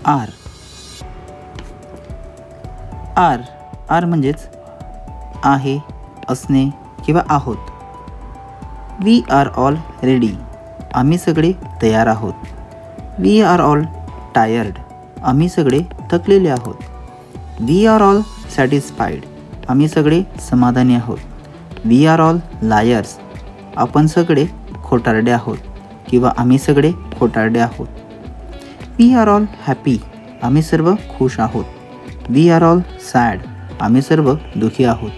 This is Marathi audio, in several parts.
आर. आर आर म्हणजेच आहे, असणे किंवा आहोत. We are all ready. आम्ही सगळे तयार आहोत. We are all tired. आम्ही सगळे थकलेले आहोत. We are all satisfied. आम्ही सगळे समाधानी आहोत. We are all liars. आपण सगळे खोटारडे आहोत किंवा आम्ही सगळे खोटारडे आहोत. We are all happy. आम्ही सर्व खुश आहोत. We are all sad. आम्ही सर्व दुःखी आहोत.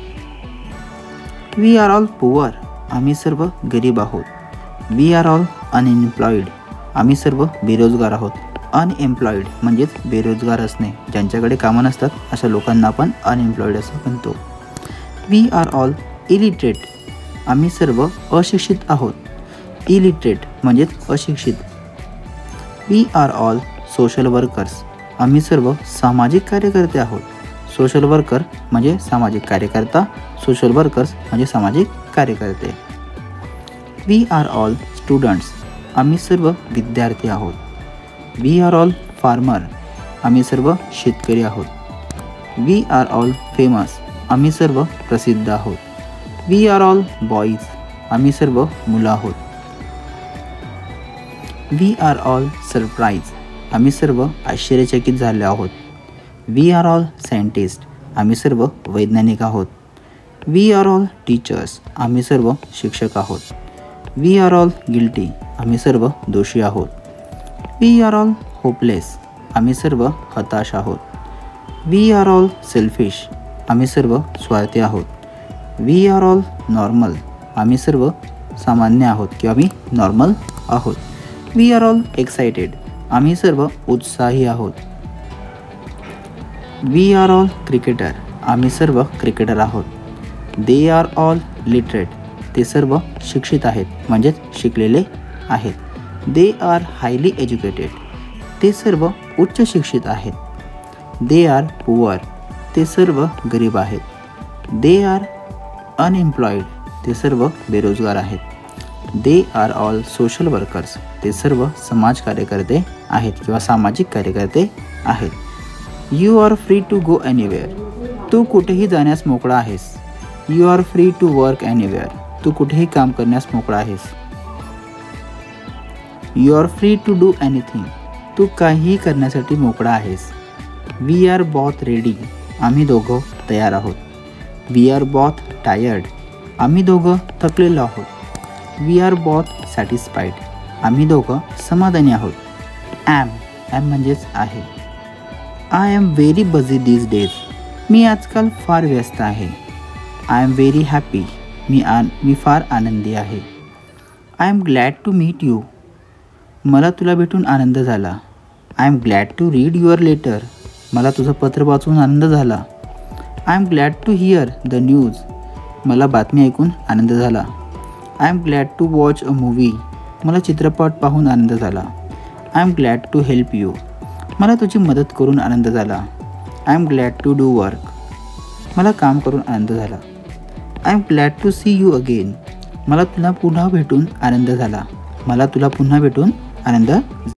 We are all poor. आम्ही सर्व गरीब आहोत. We are all unemployed. आम्ही सर्व बेरोजगार आहोत. अनएम्प्लॉईड म्हणजेच बेरोजगार असणे, ज्यांच्याकडे कामं नसतात अशा लोकांना आपण अनएम्प्लॉईड असं म्हणतो. We are all illiterate. आम्ही सर्व अशिक्षित आहोत. इलिटरेट म्हणजेच अशिक्षित. We are all social workers. आम्ही सर्व सामाजिक कार्यकर्ते आहोत. सोशल वर्कर म्हणजे सामाजिक कार्यकर्ता, सोशल वर्कर्स म्हणजे सामाजिक कार्यकर्ते. We are all students. आम्ही सर्व विद्यार्थी आहोत. We are all farmer. आम्ही सर्व शेतकरी आहोत. We are all famous. आम्ही सर्व प्रसिद्ध आहोत. We are all boys. आम्ही सर्व मुलं आहोत. We are all surprise. आम्ही सर्व आश्चर्यचकित झाले आहोत. We are all scientist. आम्ही सर्व वैज्ञानिक आहोत. We are all teachers. आम्ही सर्व शिक्षक आहोत. We are all guilty. आम्ही सर्व दोषी आहोत. We are all hopeless. आम्ही सर्व हताश आहोत. We are all selfish. आम्ही सर्व स्वार्थी आहोत. We are all normal. आम्ही सर्व सामान्य आहोत किंवा आम्ही नॉर्मल आहोत. We are all excited. आम्ही सर्व उत्साही आहोत. We are all cricketer. आम्ही सर्व क्रिकेटर आहोत. They are all literate. ते सर्व शिक्षित आहेत म्हणजेच शिकलेले आहेत. They are highly educated. ते सर्व उच्च शिक्षित आहेत. They are poor. ते सर्व गरीब आहेत. They are unemployed. ते सर्व बेरोजगार आहेत. They are all social workers. ते सर्व समाज कार्यकर्ते आहेत किंवा सामाजिक कार्यकर्ते आहेत. You are free to go anywhere. तू कुठेही जाण्यास मोकळा आहेस. You are free to work anywhere. तू कुठेही काम करण्यास मोकळा आहेस. You are free to do anything. तू काहीही करण्यासाठी मोकळा आहेस. We are both ready. आम्ही दोघं तयार आहोत. We are both tired. आम्ही दोघं थकलेलो आहोत. We are both satisfied. आम्ही दोघं समाधानी आहोत. ॲम म्हणजेच आहे. I am very busy these days. मी आजकाल फार व्यस्त आहे. I am very happy. मी फार आनंदी आहे. I am glad to meet you. मला तुला भेटून आनंद झाला. I am glad to read your letter. मला तुझं पत्र वाचून आनंद झाला. I am glad to hear the news. मला बातमी ऐकून आनंद झाला. I am glad to watch a movie. मला चित्रपट पाहून आनंद झाला. I am glad to help you. मला तुझी मदत करून आनंद झाला. I am glad to do work. मला काम करून आनंद झाला. I am glad to see you again. मला तुला पुन्हा भेटून आनंद झाला. मला तुला पुन्हा भेटून आनंद